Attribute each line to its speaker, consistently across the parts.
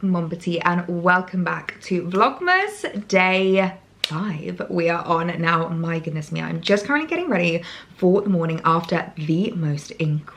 Speaker 1: Mombati, and welcome back to Vlogmas day 5 we are on now. My goodness me, I'm just currently getting ready for the morning after the most incredible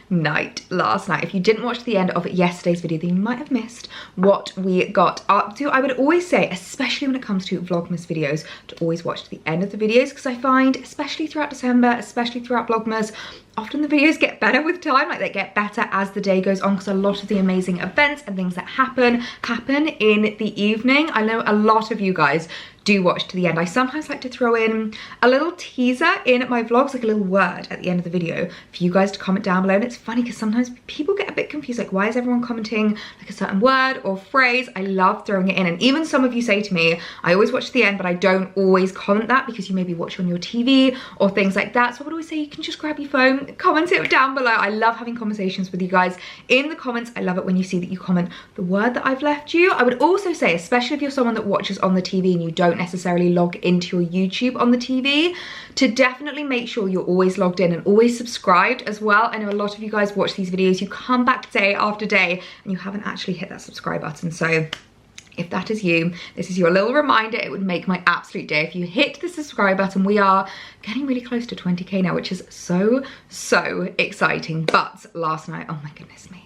Speaker 1: night last night. If you didn't watch the end of yesterday's video, then you might have missed what we got up to. I would always say, especially when it comes to Vlogmas videos, to always watch to the end of the videos, because I find, especially throughout December, especially throughout Vlogmas, often the videos get better with time, like they get better as the day goes on, because a lot of the amazing events and things that happen in the evening. I know a lot of you guys do watch to the end. I sometimes like to throw in a little teaser in my vlogs, like a little word at the end of the video for you guys to comment down below. And it's funny because sometimes people get a bit confused, like why is everyone commenting like a certain word or phrase? I love throwing it in, and even some of you say to me, I always watch to the end, but I don't always comment that because you maybe watch on your TV or things like that. So I would always say you can just grab your phone, comment it down below. I love having conversations with you guys in the comments. I love it when you see that you comment the word that I've left you. I would also say, especially if you're someone that watches on the TV and you don't necessarily log into your YouTube on the TV, to definitely make sure you're always logged in and always subscribed as well. I know a lot of you guys watch these videos, you come back day after day and you haven't actually hit that subscribe button. So if that is you, this is your little reminder. It would make my absolute day if you hit the subscribe button. We are getting really close to 20k now, which is so exciting. But last night, oh my goodness me,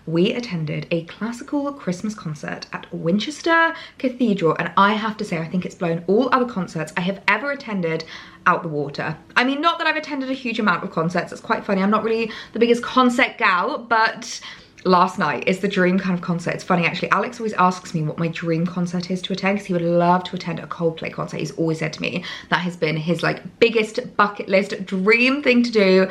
Speaker 1: we attended a classical Christmas concert at Winchester Cathedral, and I have to say, I think it's blown all other concerts I have ever attended out the water. I mean, not that I've attended a huge amount of concerts, it's quite funny. I'm not really the biggest concert gal, but last night is the dream kind of concert. It's funny actually, Alex always asks me what my dream concert is to attend, because he would love to attend a Coldplay concert. He's always said to me that has been his like biggest bucket list dream thing to do.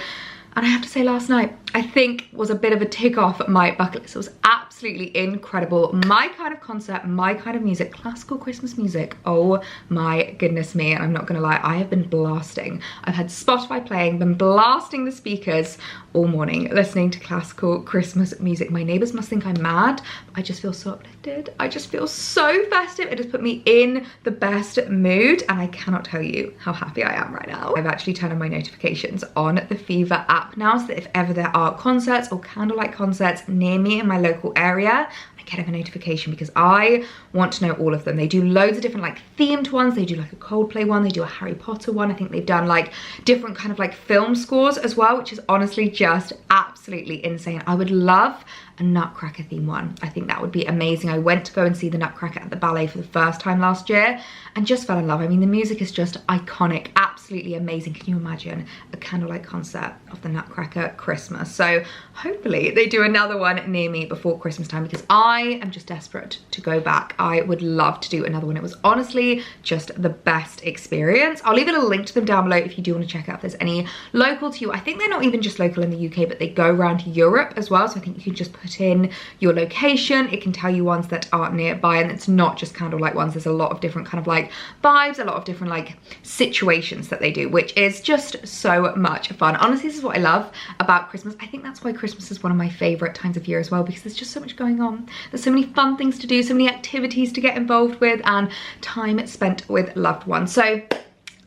Speaker 1: And I have to say, last night, I think was a bit of a tick off my bucket list. It was absolutely incredible. My kind of concert, my kind of music, classical Christmas music. Oh my goodness me. And I'm not gonna lie, I have been blasting. I've had Spotify playing, been blasting the speakers all morning, listening to classical Christmas music. My neighbors must think I'm mad. I just feel so uplifted. I just feel so festive. It has put me in the best mood, and I cannot tell you how happy I am right now. I've actually turned on my notifications on the Fever app now, so that if ever there are concerts or candlelight concerts near me in my local area, I get a notification, because I want to know all of them. They do loads of different like themed ones. They do like a Coldplay one, they do a Harry Potter one. I think they've done like different kind of like film scores as well, which is honestly just absolutely insane. I would love a Nutcracker theme one. I think that would be amazing. I went to go and see the Nutcracker at the ballet for the first time last year and just fell in love. I mean, the music is just iconic, absolutely amazing. Can you imagine a candlelight concert of the Nutcracker Christmas? So hopefully they do another one near me before Christmas time, because I am just desperate to go back. I would love to do another one. It was honestly just the best experience. I'll leave a link to them down below if you do want to check out if there's any local to you. I think they're not even just local in the UK, but they go around Europe as well. So I think you can just put in your location. It can tell you ones that are nearby, and it's not just candlelight ones. There's a lot of different kind of like vibes, a lot of different like situations that they do, which is just so much fun. Honestly, this is what I love about Christmas. I think that's why Christmas is one of my favorite times of year as well, because there's just so much going on. There's so many fun things to do, so many activities to get involved with, and time spent with loved ones. So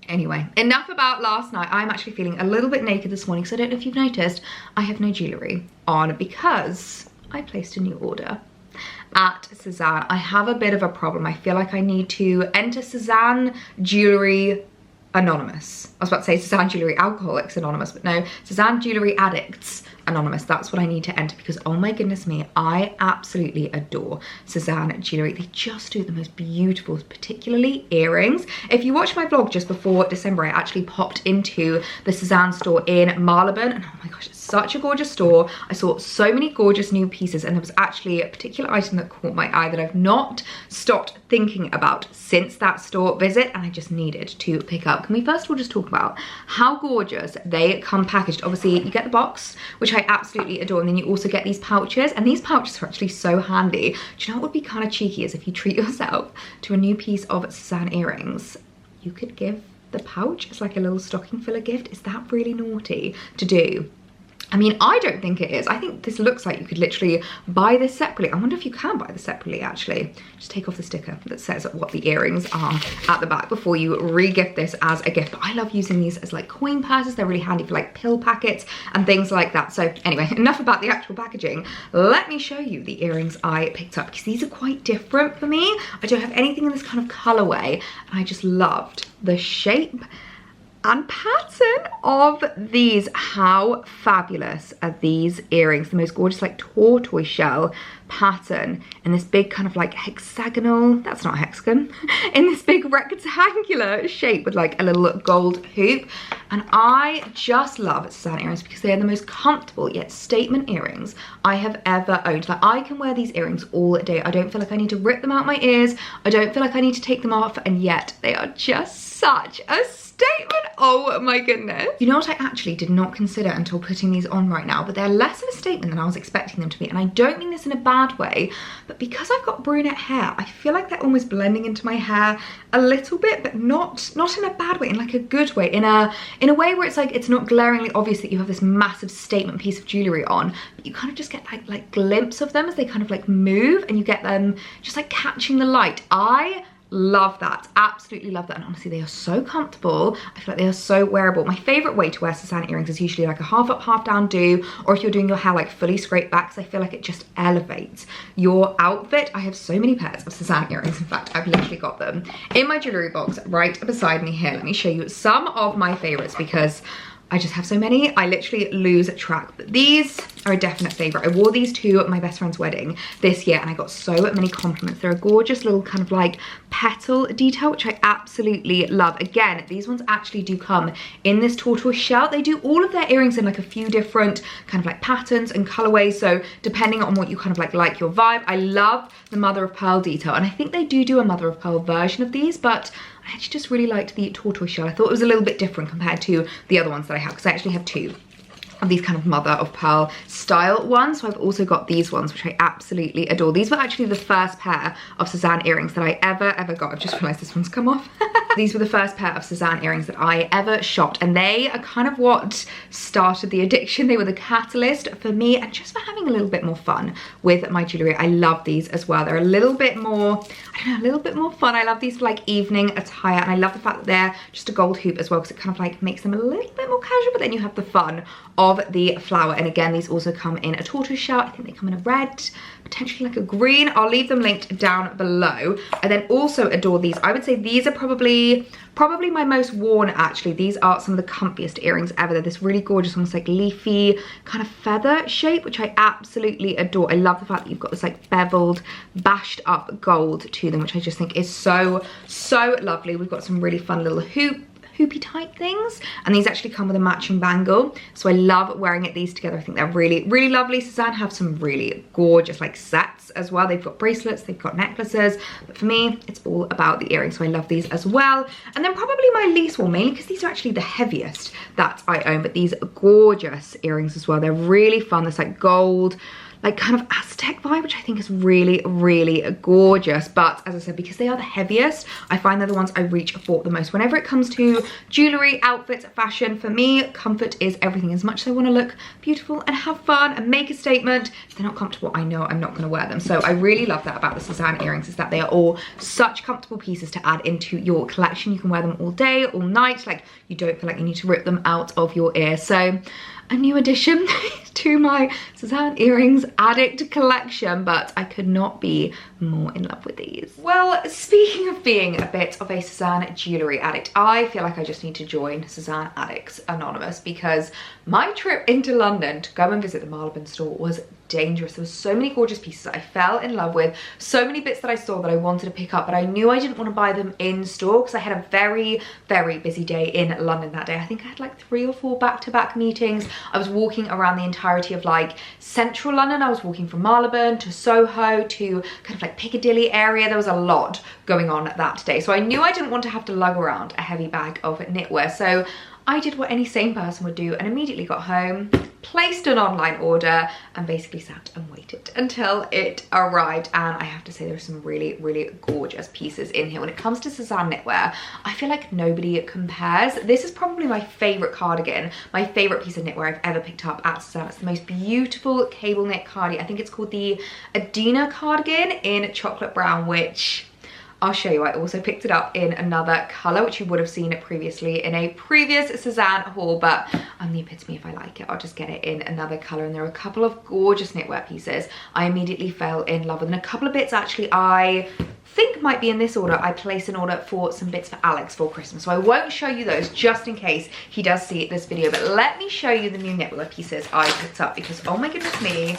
Speaker 1: anyway, enough about last night. I'm actually feeling a little bit naked this morning, so I don't know if you've noticed, I have no jewellery on because I placed a new order at Sezane. I have a bit of a problem. I feel like I need to enter Sezane Jewellery Anonymous. I was about to say Sezane Jewellery Alcoholics Anonymous, but no, Sezane Jewellery Addicts Anonymous. That's what I need to enter, because oh my goodness me, I absolutely adore Sezane Jewellery. They just do the most beautiful, particularly earrings. If you watched my vlog just before December, I actually popped into the Sezane store in Marylebone, and oh my gosh, it's such a gorgeous store. I saw so many gorgeous new pieces, and there was actually a particular item that caught my eye that I've not stopped thinking about since that store visit, and I just needed to pick up. Can we first of all just talk about how gorgeous they come packaged? Obviously, you get the box, which I absolutely adore, and then you also get these pouches, and these pouches are actually so handy. Do you know what would be kind of cheeky is if you treat yourself to a new piece of Sezane earrings, you could give the pouch as like a little stocking filler gift. Is that really naughty to do? I mean, I don't think it is. I think this looks like you could literally buy this separately. I wonder if you can buy this separately, actually. Just take off the sticker that says what the earrings are at the back before you re-gift this as a gift. But I love using these as like coin purses. They're really handy for like pill packets and things like that. So anyway, enough about the actual packaging. Let me show you the earrings I picked up, because these are quite different for me. I don't have anything in this kind of colorway, and I just loved the shape and pattern of these. How fabulous are these earrings? The most gorgeous like tortoise shell pattern in this big kind of like hexagonal, that's not a hexagon, in this big rectangular shape with like a little gold hoop. And I just love Sezane earrings because they are the most comfortable yet statement earrings I have ever owned. Like, I can wear these earrings all day. I don't feel like I need to rip them out my ears. I don't feel like I need to take them off, and yet they are just such a statement. Oh my goodness. You know what I actually did not consider until putting these on right now, but they're less of a statement than I was expecting them to be. And I don't mean this in a bad way, but because I've got brunette hair, I feel like they're almost blending into my hair a little bit, but not in a bad way, in like a good way, in a way where it's like, it's not glaringly obvious that you have this massive statement piece of jewellery on, but you kind of just get like glimpse of them as they kind of like move, and you get them just like catching the light. I love that, absolutely love that. And honestly, they are so comfortable. I feel like they are so wearable. My favorite way to wear Sezane earrings is usually like a half up, half down do, or if you're doing your hair like fully scraped back, because I feel like it just elevates your outfit. I have so many pairs of Sezane earrings. In fact, I've literally got them in my jewellery box right beside me here. Let me show you some of my favorites, because I just have so many, I literally lose track. But these are a definite favorite. I wore these to my best friend's wedding this year, and I got so many compliments. They're a gorgeous little kind of like petal detail, which I absolutely love. Again, these ones actually do come in this tortoise shell. They do all of their earrings in like a few different kind of like patterns and colorways, so depending on what you kind of like your vibe. I love the mother of pearl detail, and I think they do a mother of pearl version of these, but I actually just really liked the tortoise shell. I thought it was a little bit different compared to the other ones that I have, because I actually have two of these kind of mother of pearl style ones. So I've also got these ones, which I absolutely adore. These were actually the first pair of Sezane earrings that I ever got. I've just realized this one's come off. These were the first pair of Sezane earrings that I ever shopped, and they are kind of what started the addiction. They were the catalyst for me, and just for having a little bit more fun with my jewellery. I love these as well. They're a little bit more, I don't know, a little bit more fun. I love these for like evening attire, and I love the fact that they're just a gold hoop as well, because it kind of like makes them a little bit more casual, but then you have the fun of the flower. And again, these also come in a tortoise shell. I think they come in a red, potentially like a green. I'll leave them linked down below. I then also adore these. I would say these are probably my most worn, actually. These are some of the comfiest earrings ever. They're this really gorgeous, almost like leafy kind of feather shape, which I absolutely adore. I love the fact that you've got this like beveled, bashed up gold to them, which I just think is so lovely. We've got some really fun little hoopy type things, and these actually come with a matching bangle, so I love wearing these together. I think they're really lovely. Sezane have some really gorgeous like sets as well. They've got bracelets, they've got necklaces, but for me it's all about the earrings, so I love these as well. And then probably my least one, mainly because these are actually the heaviest that I own, but these gorgeous earrings as well. They're really fun. This like gold, like kind of Aztec vibe, which I think is really gorgeous. But as I said, because they are the heaviest, I find they're the ones I reach for the most. Whenever it comes to jewellery, outfits, fashion, for me, comfort is everything. As much as I want to look beautiful and have fun and make a statement, if they're not comfortable, I know I'm not going to wear them. So I really love that about the Sezane earrings, is that they are all such comfortable pieces to add into your collection. You can wear them all day, all night, like you don't feel like you need to rip them out of your ear. So a new addition to my Sezane earrings addict collection, but I could not be more in love with these. Well, speaking of being a bit of a Sezane jewellery addict, I feel like I just need to join Sezane Addicts Anonymous, because my trip into London to go and visit the Marylebone store was dangerous. There were so many gorgeous pieces I fell in love with, so many bits that I saw that I wanted to pick up, but I knew I didn't want to buy them in store because I had a very busy day in London that day. I think I had like 3 or 4 back-to-back meetings. I was walking around the entirety of like central London. I was walking from Marylebone to Soho to kind of like Piccadilly area. There was a lot going on that day, so I knew I didn't want to have to lug around a heavy bag of knitwear. So I did what any sane person would do and immediately got home, placed an online order, and basically sat and waited until it arrived. And I have to say, there are some really, really gorgeous pieces in here. When it comes to Sezane knitwear, I feel like nobody compares. This is probably my favorite cardigan, my favorite piece of knitwear I've ever picked up at Sezane. It's the most beautiful cable knit cardigan. I think it's called the Adina cardigan in chocolate brown, which I'll show you. I also picked it up in another colour, which you would have seen it previously in a previous Sezane haul, but I'm the epitome. If I like it, I'll just get it in another colour. And there are a couple of gorgeous knitwear pieces. I immediately fell in love with, and a couple of bits actually I think might be in this order. I placed an order for some bits for Alex for Christmas, so I won't show you those just in case he does see this video, but let me show you the new knitwear pieces I picked up, because oh my goodness me,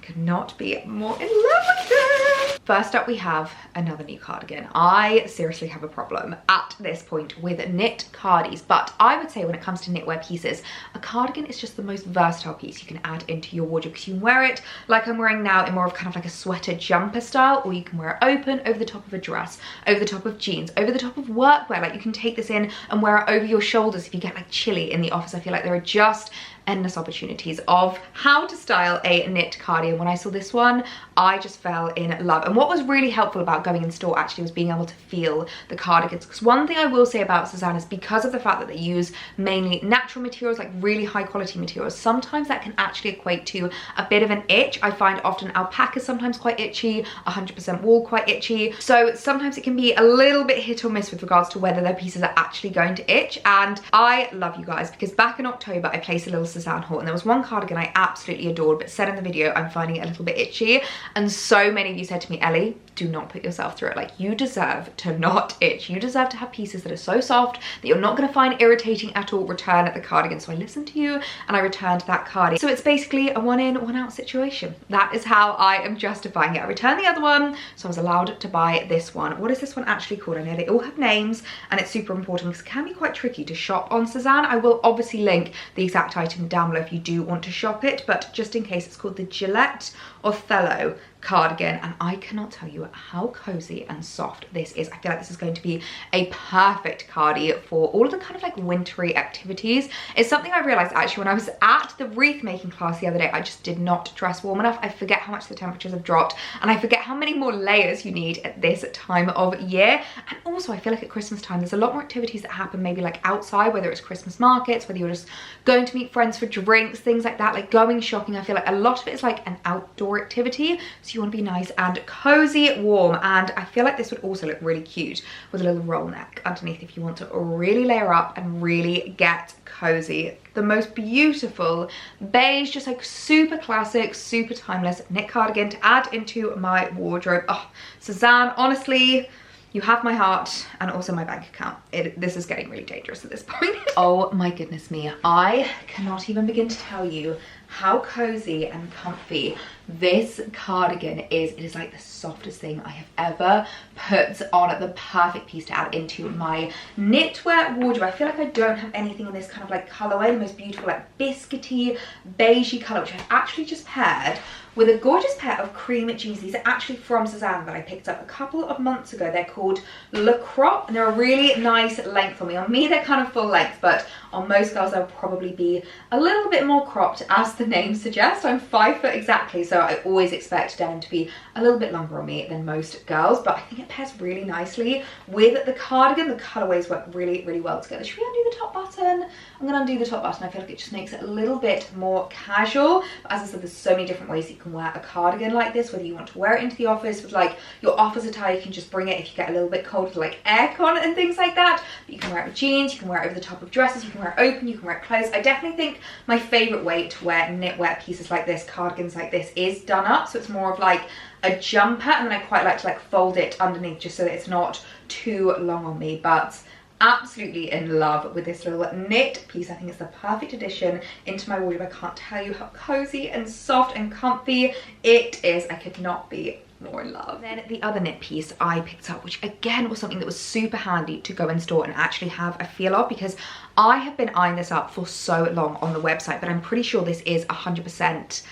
Speaker 1: could not be more in love with them. First up, we have another new cardigan. I seriously have a problem at this point with knit cardies, but I would say when it comes to knitwear pieces, a cardigan is just the most versatile piece you can add into your wardrobe, because you can wear it like I'm wearing now in more of kind of like a sweater jumper style, or you can wear it open over the top of a dress, over the top of jeans, over the top of workwear. Like you can take this in and wear it over your shoulders if you get like chilly in the office. I feel like there are just endless opportunities of how to style a knit cardigan. When I saw this one, I just fell in love. And what was really helpful about going in store actually was being able to feel the cardigans, because one thing I will say about Sezane is because of the fact that they use mainly natural materials, like really high quality materials, sometimes that can actually equate to a bit of an itch. I find often alpaca sometimes quite itchy, 100% wool quite itchy, so sometimes it can be a little bit hit or miss with regards to whether their pieces are actually going to itch. And I love you guys, because back in October I placed a little Sezane haul, and there was one cardigan I absolutely adored, but said in the video I'm finding it a little bit itchy, and so many of you said to me, Ellie, do not put yourself through it. Like, you deserve to not itch. You deserve to have pieces that are so soft that you're not going to find irritating at all. Return at the cardigan. So I listened to you and I returned that cardigan. So it's basically a one in, one out situation. That is how I am justifying it. I returned the other one, so I was allowed to buy this one. What is this one actually called? I know they all have names, and it's super important because it can be quite tricky to shop on Sezane. I will obviously link the exact item down below if you do want to shop it, but just in case, it's called the Gillette Othello cardigan, and I cannot tell you how cozy and soft this is. I feel like this is going to be a perfect cardi for all of the kind of like wintry activities. It's something I realized actually when I was at the wreath making class the other day. I just did not dress warm enough. I forget how much the temperatures have dropped, and I forget how many more layers you need at this time of year. And also I feel like at Christmas time there's a lot more activities that happen maybe like outside, whether it's Christmas markets, whether you're just going to meet friends for drinks, things like that, like going shopping. I feel like a lot of it is like an outdoor activity, so you want to be nice and cozy, warm. And I feel like this would also look really cute with a little roll neck underneath if you want to really layer up and really get cozy. The most beautiful beige, just like super classic, super timeless knit cardigan to add into my wardrobe. Oh, Sezane, honestly, you have my heart and also my bank account. This is getting really dangerous at this point. Oh my goodness me. I cannot even begin to tell you how cozy and comfy this cardigan is. It is like the softest thing I have ever put on. The perfect piece to add into my knitwear wardrobe. I feel like I don't have anything in this kind of like colorway, the most beautiful like biscuity, beigey color, which I've actually just paired with a gorgeous pair of cream jeans. These are actually from Sezane that I picked up a couple of months ago. They're called Le Crop, and they're a really nice length for me. On me, they're kind of full length, but on most girls, they'll probably be a little bit more cropped, as the name suggests. I'm 5 foot exactly, so I always expect denim to be a little bit longer on me than most girls, but I think it pairs really nicely with the cardigan. The colorways work really, really well together. Should we undo the top button? I'm gonna undo the top button. I feel like it just makes it a little bit more casual. But as I said, there's so many different ways you can wear a cardigan like this, whether you want to wear it into the office with like your office attire. You can just bring it if you get a little bit cold with like aircon and things like that. But you can wear it with jeans, you can wear it over the top of dresses, you can wear it open, you can wear it closed. I definitely think my favorite way to wear knitwear pieces like this, cardigans like this, is done up. So it's more of like a jumper, and then I quite like to like fold it underneath just so that it's not too long on me. But absolutely in love with this little knit piece. I think it's the perfect addition into my wardrobe. I can't tell you how cozy and soft and comfy it is. I could not be more in love. Then the other knit piece I picked up, which again was something that was super handy to go in store and actually have a feel of, because I have been eyeing this up for so long on the website, but I'm pretty sure this is 100%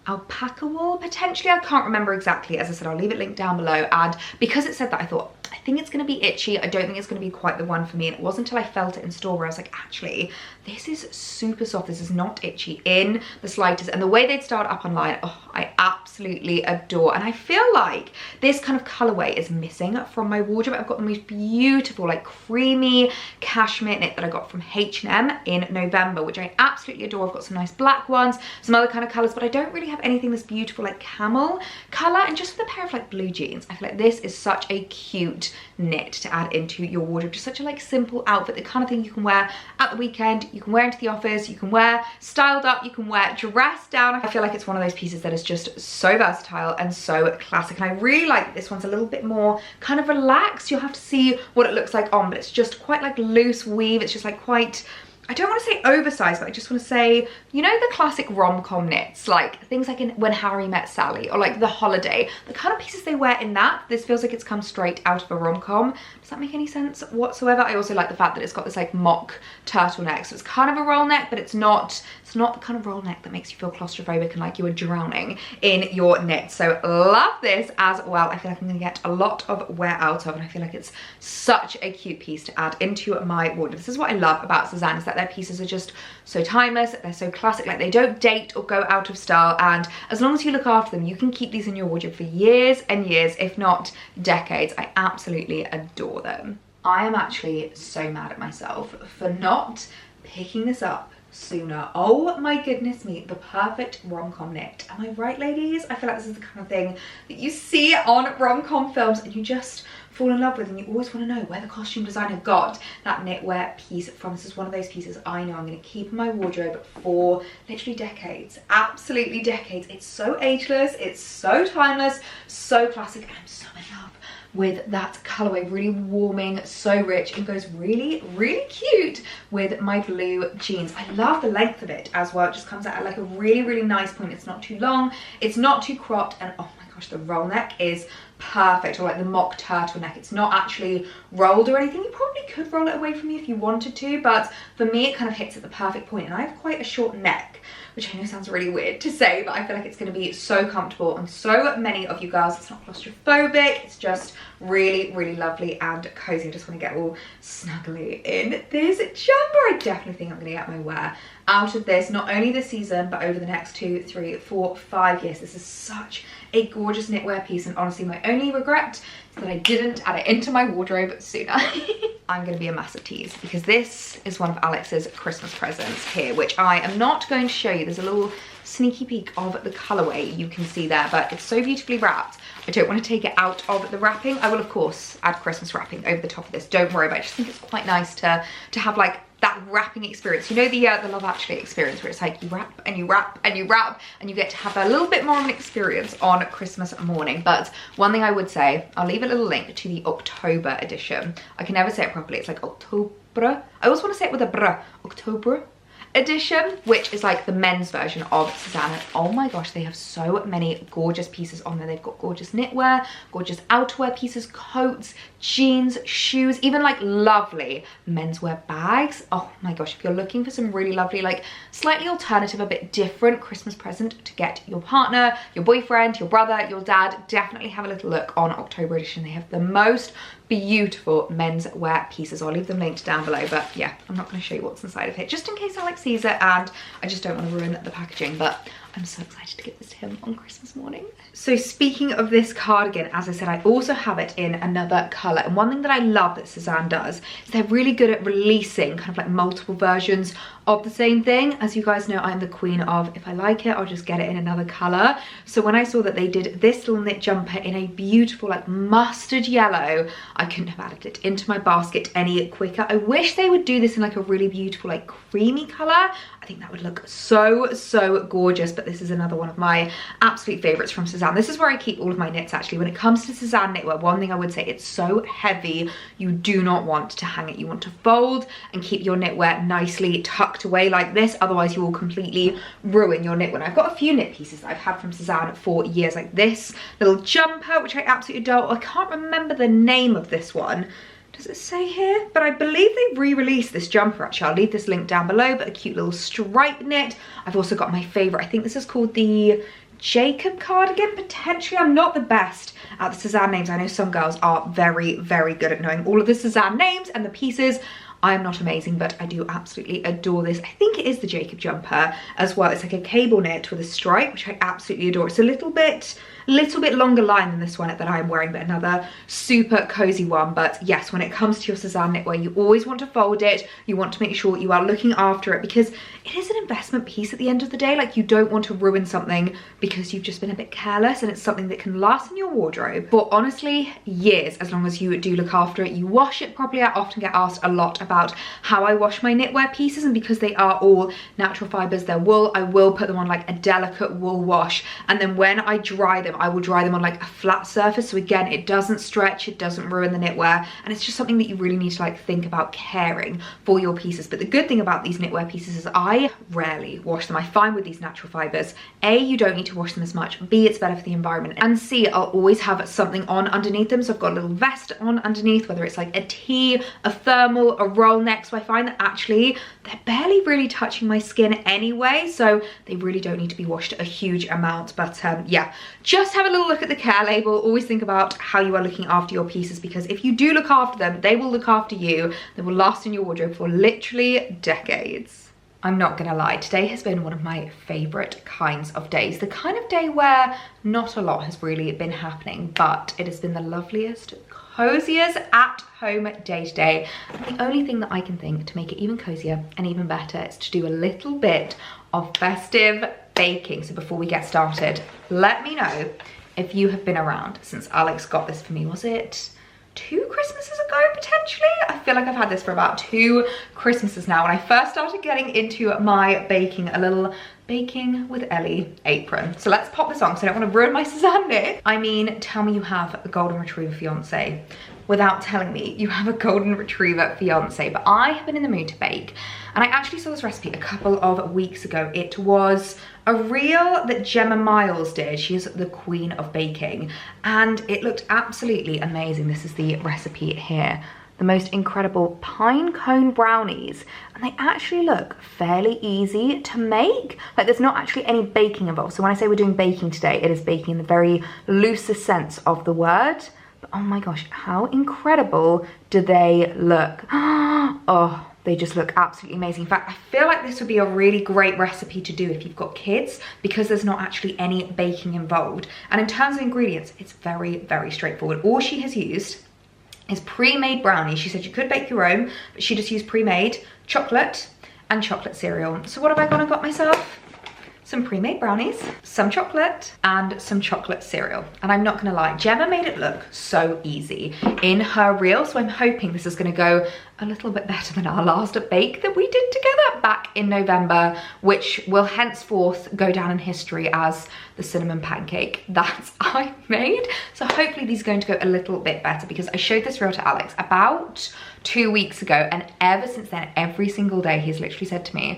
Speaker 1: alpaca wool, potentially. I can't remember exactly. As I said, I'll leave it linked down below, and because it said that, I thought, I think it's going to be itchy. I don't think it's going to be quite the one for me. And it wasn't until I felt it in store where I was like, actually, this is super soft. This is not itchy in the slightest. And the way they'd start up online, oh, I absolutely adore. And I feel like this kind of colorway is missing from my wardrobe. I've got the most beautiful, like creamy cashmere knit that I got from H&M in November, which I absolutely adore. I've got some nice black ones, some other kind of colors, but I don't really have anything this beautiful like camel color. And just with a pair of like blue jeans, I feel like this is such a cute knit to add into your wardrobe. Just such a like simple outfit, the kind of thing you can wear at the weekend, you can wear into the office, you can wear styled up, you can wear dressed down. I feel like it's one of those pieces that is just so versatile and so classic. And I really like this one's a little bit more kind of relaxed. You'll have to see what it looks like on, but it's just quite like loose weave. It's just like quite, I don't want to say oversized, but I just want to say, you know, the classic rom-com knits, like things like in When Harry Met Sally or like The Holiday, the kind of pieces they wear in that. This feels like it's come straight out of a rom-com. Does that make any sense whatsoever? I also like the fact that it's got this like mock turtleneck, so it's kind of a roll neck, but it's not the kind of roll neck that makes you feel claustrophobic and like you are drowning in your knit. So love this as well. I feel like I'm gonna get a lot of wear out of, and I feel like it's such a cute piece to add into my wardrobe. This is what I love about Sezane, is that their pieces are just so timeless, they're so classic, like they don't date or go out of style, and as long as you look after them, you can keep these in your wardrobe for years and years, if not decades. I absolutely adore them. I am actually so mad at myself for not picking this up sooner. Oh my goodness me, the perfect rom-com knit. Am I right, ladies? I feel like this is the kind of thing that you see on rom-com films and you just fall in love with, and you always want to know where the costume designer got that knitwear piece from. This is one of those pieces I know I'm going to keep in my wardrobe for literally decades, absolutely decades. It's so ageless, it's so timeless, so classic, and I'm so in love with that colorway. Really warming, so rich, and goes really, really cute with my blue jeans. I love the length of it as well. It just comes out at like a really, really nice point. It's not too long, it's not too cropped, and oh my gosh, the roll neck is perfect, or like the mock turtleneck. It's not actually rolled or anything. You probably could roll it away from me if you wanted to, but for me it kind of hits at the perfect point, and I have quite a short neck, which I know sounds really weird to say, but I feel like it's going to be so comfortable on so many of you girls. It's not claustrophobic, it's just really, really lovely and cozy. I just want to get all snuggly in this jumper. I definitely think I'm going to get my wear out of this, not only this season, but over the next 2, 3, 4, 5 years. This is such a gorgeous knitwear piece, and honestly my only regret is that I didn't add it into my wardrobe sooner. I'm going to be a massive tease, because this is one of Alex's Christmas presents here, which I am not going to show you. There's a little sneaky peek of the colorway you can see there, but it's so beautifully wrapped. I don't want to take it out of the wrapping. I will of course add Christmas wrapping over the top of this, don't worry, but I just think it's quite nice to have like that wrapping experience. You know, the Love Actually experience, where it's like you wrap and you wrap and you wrap, and you get to have a little bit more of an experience on Christmas morning. But one thing I would say, I'll leave a little link to the October edition. I can never say it properly. It's like October. I always want to say it with a br. October edition, which is like the men's version of Sezane. Oh my gosh, they have so many gorgeous pieces on there. They've got gorgeous knitwear, gorgeous outerwear pieces, coats, jeans, shoes, even like lovely menswear bags. Oh my gosh, if you're looking for some really lovely, like slightly alternative, a bit different Christmas present to get your partner, your boyfriend, your brother, your dad, definitely have a little look on October edition. They have the most beautiful menswear pieces. I'll leave them linked down below, but yeah, I'm not going to show you what's inside of it just in case Alex sees it, and I just don't want to ruin the packaging, but I'm so excited to give this to him on Christmas morning. So speaking of this cardigan, as I said, I also have it in another colour, and one thing that I love that Sezane does is they're really good at releasing kind of like multiple versions of the same thing. As you guys know, I'm the queen of, if I like it, I'll just get it in another colour. So when I saw that they did this little knit jumper in a beautiful like mustard yellow, I couldn't have added it into my basket any quicker. I wish they would do this in like a really beautiful like creamy colour. I think that would look so, so gorgeous, but this is another one of my absolute favourites from Sezane. This is where I keep all of my knits actually. When it comes to Sezane knitwear, one thing I would say, it's so heavy, you do not want to hang it. You want to fold and keep your knitwear nicely tucked away like this, otherwise you will completely ruin your knitwear. I've got a few knit pieces that I've had from Sezane for years, like this little jumper, which I absolutely adore. I can't remember the name of this one. Does it say here? But I believe they re-released this jumper actually. I'll leave this link down below, but a cute little stripe knit. I've also got my favourite, I think this is called the Jacob cardigan, potentially. I'm not the best at the Sezane names. I know some girls are very, very good at knowing all of the Sezane names and the pieces. I am not amazing, but I do absolutely adore this. I think it is the Jacob jumper as well. It's like a cable knit with a stripe, which I absolutely adore. It's a little bit longer line than this one that I am wearing, but another super cozy one. But yes, when it comes to your Sezane knitwear, you always want to fold it. You want to make sure you are looking after it, because it is an investment piece at the end of the day. Like, you don't want to ruin something because you've just been a bit careless, and it's something that can last in your wardrobe for honestly years, as long as you do look after it. You wash it properly. I often get asked a lot about how I wash my knitwear pieces, and because they are all natural fibers, they're wool, I will put them on like a delicate wool wash, and then when I dry them, I will dry them on like a flat surface, so again, it doesn't stretch, it doesn't ruin the knitwear, and it's just something that you really need to like think about caring for your pieces. But the good thing about these knitwear pieces is I rarely wash them. I find with these natural fibers, A, you don't need to wash them as much, B, it's better for the environment, and C, I'll always have something on underneath them. So I've got a little vest on underneath, whether it's like a tee, a thermal, a roll neck, so I find that actually they're barely really touching my skin anyway, so they really don't need to be washed a huge amount. But yeah, just have a little look at the care label. Always think about how you are looking after your pieces, because if you do look after them, they will look after you. They will last in your wardrobe for literally decades. I'm not gonna lie, today has been one of my favorite kinds of days. The kind of day where not a lot has really been happening, but it has been the loveliest, coziest at home day today. And the only thing that I can think to make it even cozier and even better is to do a little bit of festive baking. So before we get started, let me know if you have been around since Alex got this for me. Was it 2 Christmases ago, potentially? I feel like I've had this for about 2 Christmases now. When I first started getting into my baking, a little baking with Ellie apron. So let's pop this on, because I don't want to ruin my Sezane knit. I mean, tell me you have a golden retriever fiance without telling me you have a golden retriever fiance. But I have been in the mood to bake, and I actually saw this recipe a couple of weeks ago. It was a reel that Gemma Miles did. She is the queen of baking, and it looked absolutely amazing. This is the recipe here. The most incredible pine cone brownies, and they actually look fairly easy to make. Like, there's not actually any baking involved. So when I say we're doing baking today, it is baking in the very loosest sense of the word. But oh my gosh, how incredible do they look? Oh, they just look absolutely amazing. In fact, I feel like this would be a really great recipe to do if you've got kids, because there's not actually any baking involved. And in terms of ingredients, it's very, very straightforward. All she has used is pre-made brownies. She said you could bake your own, but she just used pre-made chocolate and chocolate cereal. So what have I gone and got myself? Some pre-made brownies, some chocolate, and some chocolate cereal. And I'm not gonna lie, Gemma made it look so easy in her reel, so I'm hoping this is gonna go a little bit better than our last bake that we did together back in November, which will henceforth go down in history as the cinnamon pancake that I made. So hopefully these are going to go a little bit better, because I showed this reel to Alex about 2 weeks ago, and ever since then, every single day, he's literally said to me,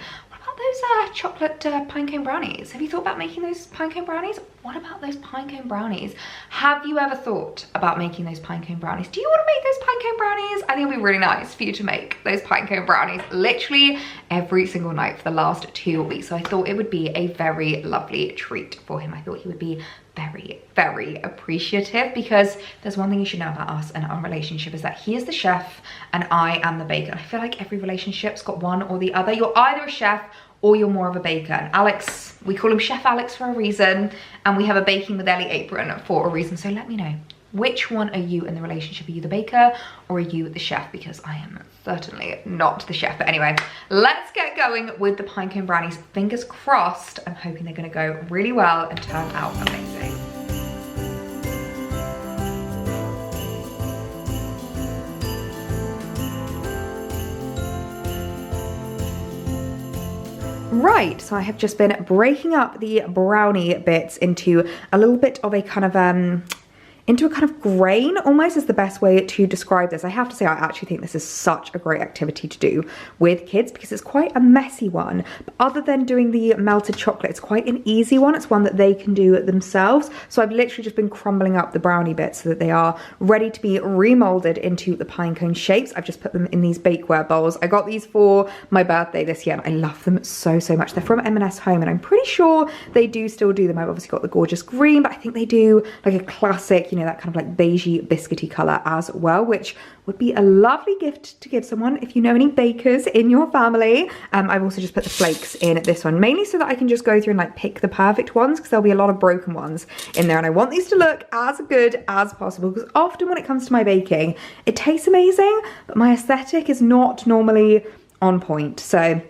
Speaker 1: those chocolate pinecone brownies. Have you thought about making those pinecone brownies? What about those pinecone brownies? Have you ever thought about making those pinecone brownies? Do you want to make those pinecone brownies? I think it'd be really nice for you to make those pinecone brownies literally every single night for the last 2 weeks. So I thought it would be a very lovely treat for him. I thought he would be very, very appreciative, because there's one thing you should know about us and our relationship is that he is the chef and I am the baker. And I feel like every relationship's got one or the other. You're either a chef or you're more of a baker. And Alex, we call him Chef Alex for a reason, and we have a Baking with Ellie apron for a reason. So let me know, which one are you in the relationship? Are you the baker or are you the chef? Because I am certainly not the chef. But anyway, let's get going with the pinecone brownies. Fingers crossed. I'm hoping they're gonna go really well and turn out amazing. Right, so I have just been breaking up the brownie bits into a little bit of a kind of into a kind of grain, almost is the best way to describe this. I have to say, I actually think this is such a great activity to do with kids because it's quite a messy one. But other than doing the melted chocolate, it's quite an easy one. It's one that they can do themselves. So I've literally just been crumbling up the brownie bits so that they are ready to be remolded into the pine cone shapes. I've just put them in these bakeware bowls. I got these for my birthday this year and I love them so much. They're from M&S Home and I'm pretty sure they do still do them. I've obviously got the gorgeous green, but I think they do like a classic, you know, that kind of like beigey biscuity color as well, which would be a lovely gift to give someone if you know any bakers in your family. I've also just put the flakes in this one, mainly so that I can just go through and like pick the perfect ones, because there'll be a lot of broken ones in there and I want these to look as good as possible, because often when it comes to my baking, it tastes amazing, but my aesthetic is not normally on point. So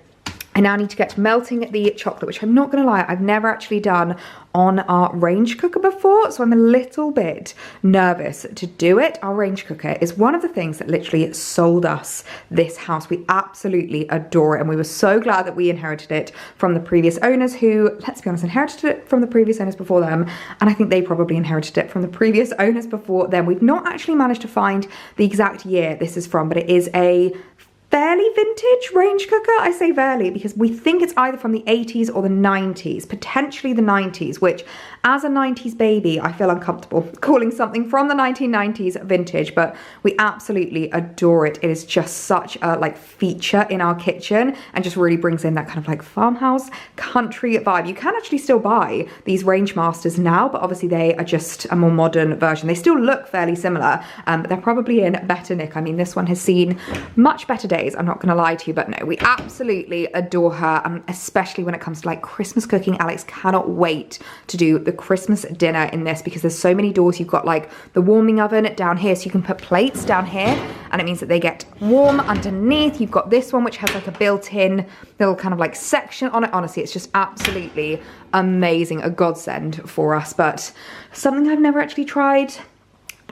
Speaker 1: I now need to get to melting the chocolate, which I'm not gonna lie, I've never actually done on our range cooker before, so I'm a little bit nervous to do it. Our range cooker is one of the things that literally sold us this house. We absolutely adore it, and we were so glad that we inherited it from the previous owners who, let's be honest, inherited it from the previous owners before them, and I think they probably inherited it from the previous owners before them. We've not actually managed to find the exact year this is from, but it is a fairly vintage range cooker. I say fairly because we think it's either from the 80s or the 90s, potentially the 90s, which as a 90s baby, I feel uncomfortable calling something from the 1990s vintage, but we absolutely adore it. It is just such a like feature in our kitchen and just really brings in that kind of like farmhouse country vibe. You can actually still buy these Range Masters now, but obviously they are just a more modern version. They still look fairly similar, but they're probably in better nick. I mean, this one has seen much better days, I'm not gonna lie to you, but no, we absolutely adore her, especially when it comes to like Christmas cooking. Alex cannot wait to do the Christmas dinner in this because there's so many doors. You've got like the warming oven down here, so you can put plates down here and it means that they get warm underneath. You've got this one which has like a built-in little kind of like section on it. Honestly, it's just absolutely amazing, a godsend for us, but something I've never actually tried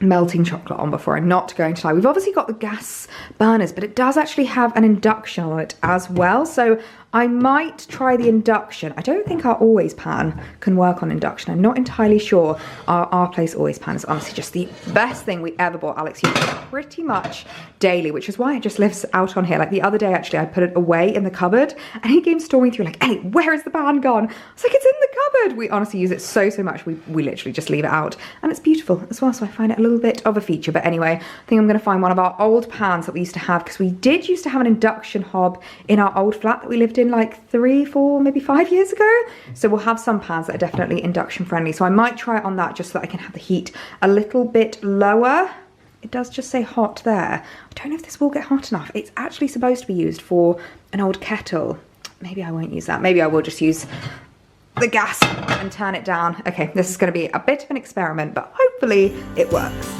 Speaker 1: melting chocolate on before, I'm not going to lie. We've obviously got the gas burners, but it does actually have an induction on it as well, so I might try the induction. I don't think our always pan can work on induction. I'm not entirely sure. Our place always pan is honestly just the best thing we ever bought. Alex uses it pretty much daily, which is why it just lives out on here. Like the other day, actually, I put it away in the cupboard and he came storming through like, "Ellie, where is the pan gone?" I was like, "It's in the cupboard." We honestly use it so much. We literally just leave it out and it's beautiful as well. So I find it a little bit of a feature. But anyway, I think I'm going to find one of our old pans that we used to have, because we did used to have an induction hob in our old flat that we lived in like 3, 4, maybe 5 years ago. So we'll have some pans that are definitely induction friendly. So I might try it on that just so that I can have the heat a little bit lower. It does just say hot there. I don't know if this will get hot enough. It's actually supposed to be used for an old kettle. Maybe I won't use that. Maybe I will just use the gas and turn it down. Okay, this is going to be a bit of an experiment, but hopefully it works.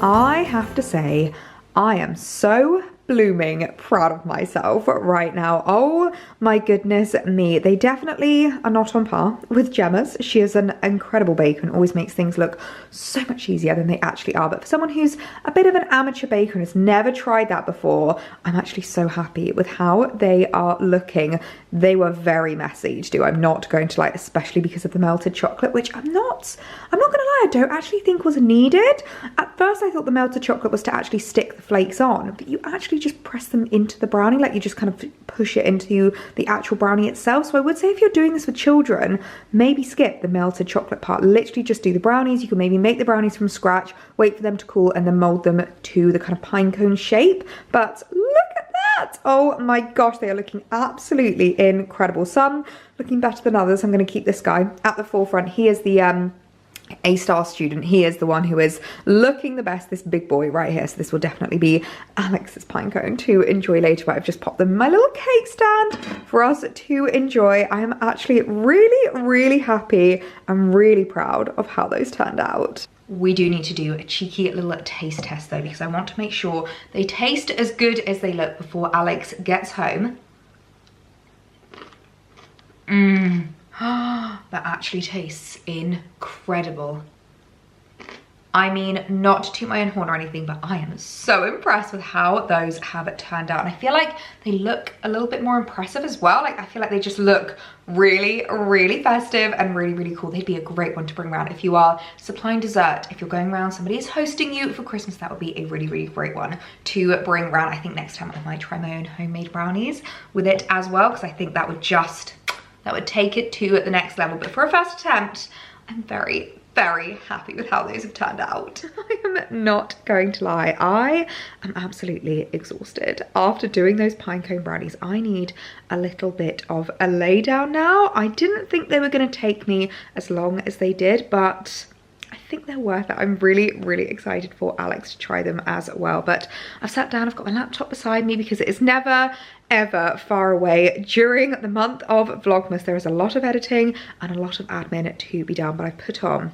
Speaker 1: I have to say, I am so blooming proud of myself right now. Oh my goodness me. They definitely are not on par with Gemma's. She is an incredible baker and always makes things look so much easier than they actually are. But for someone who's a bit of an amateur baker and has never tried that before, I'm actually so happy with how they are looking. They were very messy to do. I'm not going to lie, especially because of the melted chocolate, which I'm not I'm not gonna lie, I don't actually think was needed. At first I thought the melted chocolate was to actually stick the flakes on, but you actually just press them into the brownie, like you just kind of push it into the actual brownie itself. So I would say if you're doing this with children, maybe skip the melted chocolate part. Literally just do the brownies. You can maybe make the brownies from scratch, wait for them to cool, and then mold them to the kind of pine cone shape. But look at that. Oh my gosh, they are looking absolutely incredible. Some looking better than others. I'm going to keep this guy at the forefront. He is the A-star student. He is the one who is looking the best, this big boy right here. So this will definitely be Alex's pine cone to enjoy later, but I've just popped them in my little cake stand for us to enjoy. I am actually really happy and really proud of how those turned out. We do need to do a cheeky little taste test though, because I want to make sure they taste as good as they look before Alex gets home. That actually tastes incredible. I mean, not to toot my own horn or anything, but I am so impressed with how those have turned out. And I feel like they look a little bit more impressive as well. Like, I feel like they just look really festive and really cool. They'd be a great one to bring around if you are supplying dessert. If you're going around, somebody is hosting you for Christmas, that would be a really great one to bring around. I think next time I might try my own homemade brownies with it as well, because I think that would take it to the next level. But for a first attempt, I'm very happy with how those have turned out. I am not going to lie, I am absolutely exhausted. After doing those pine cone brownies, I need a little bit of a lay down now. I didn't think they were going to take me as long as they did, but I think they're worth it. I'm really excited for Alex to try them as well. But I've sat down, I've got my laptop beside me because it is never ever far away. During the month of Vlogmas, there is a lot of editing and a lot of admin to be done, but I've put on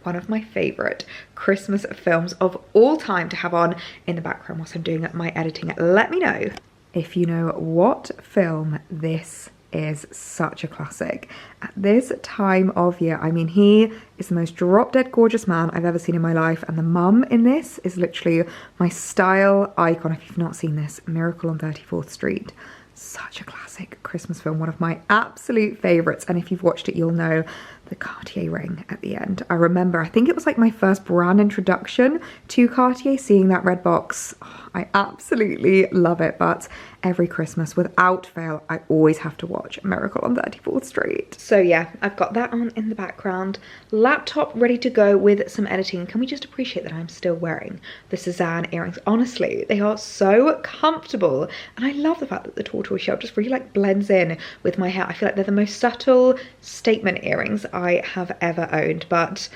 Speaker 1: one of my favorite Christmas films of all time to have on in the background whilst I'm doing my editing. Let me know if you know what film this is. Such a classic at this time of year. I mean, he is the most drop dead gorgeous man I've ever seen in my life, and the mum in this is literally my style icon. If you've not seen this, Miracle on 34th Street. Such a classic Christmas film, one of my absolute favorites. And if you've watched it, you'll know the Cartier ring at the end. I remember, I think it was like my first brand introduction to Cartier, seeing that red box. Oh, I absolutely love it. But every Christmas, without fail, I always have to watch Miracle on 34th Street. So yeah, I've got that on in the background. Laptop ready to go with some editing. Can we just appreciate that I'm still wearing the Sezane earrings? Honestly, they are so comfortable. And I love the fact that the tortoise shell just really like blends in with my hair. I feel like they're the most subtle statement earrings I have ever owned. But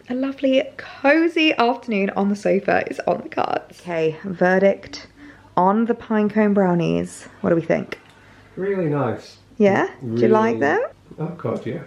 Speaker 1: a lovely cozy afternoon on the sofa is on the cards. Okay, verdict on the pine cone brownies. What do we think?
Speaker 2: Really nice.
Speaker 1: Yeah?
Speaker 2: Really,
Speaker 1: do you like them?
Speaker 2: Oh god, yeah.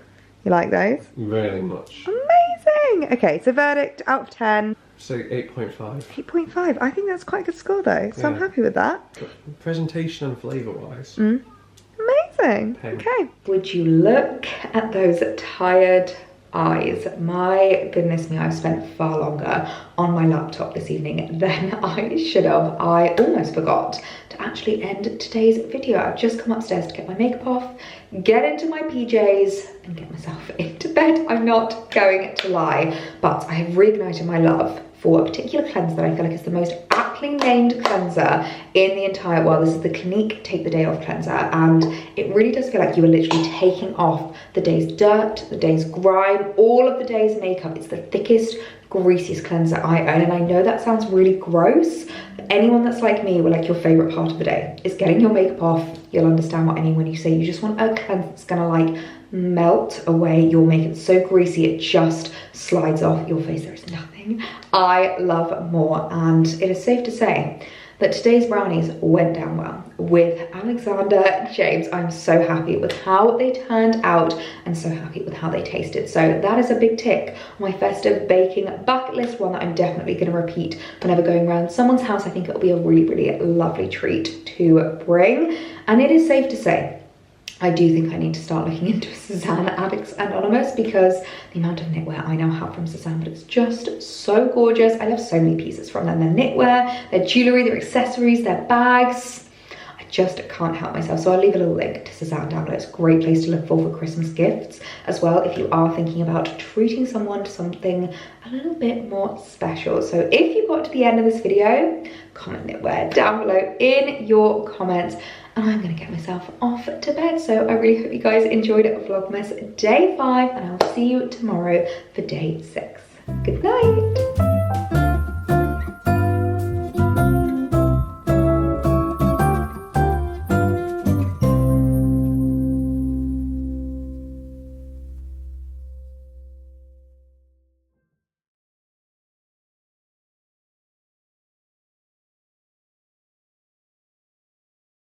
Speaker 1: You like those?
Speaker 2: Very much.
Speaker 1: Amazing! Okay, so verdict out of 10.
Speaker 2: So 8.5.
Speaker 1: 8.5. I think that's quite a good score though, so yeah. I'm happy with that.
Speaker 2: Presentation and flavour wise.
Speaker 1: Amazing. Okay. Would you look at those tired eyes? My goodness me, I've spent far longer on my laptop this evening than I should have. I almost forgot to actually end today's video. I've just come upstairs to get my makeup off, get into my PJs and get myself into bed. I'm not going to lie, but I have reignited my love for a particular cleanser that I feel like is the most aptly named cleanser in the entire world. This is the Clinique Take the Day Off cleanser, and it really does feel like you are literally taking off the day's dirt, the day's grime, all of the day's makeup. It's the thickest, greasiest cleanser I own, and I know that sounds really gross, but anyone that's like me, where like your favorite part of the day is getting your makeup off, you'll understand what I mean when you say you just want a cleanser that's gonna like melt away your makeup. It's so greasy it just slides off your face. There is nothing I love more, and it is safe to say that today's brownies went down well with Alexander James. I'm so happy with how they turned out and so happy with how they tasted. So that is a big tick on my festive baking bucket list, one that I'm definitely going to repeat whenever going around someone's house. I think it'll be a really lovely treat to bring. And it is safe to say, I do think I need to start looking into Sezane Addicts Anonymous, because the amount of knitwear I now have from Sezane, but it's just so gorgeous. I love so many pieces from them. Their knitwear, their jewellery, their accessories, their bags. I just can't help myself. So I'll leave a little link to Sezane down below. It's a great place to look for Christmas gifts as well, if you are thinking about treating someone to something a little bit more special. So if you got to the end of this video, comment knitwear down below in your comments, and I'm gonna get myself off to bed. So I really hope you guys enjoyed Vlogmas day 5, and I'll see you tomorrow for day 6. Good night.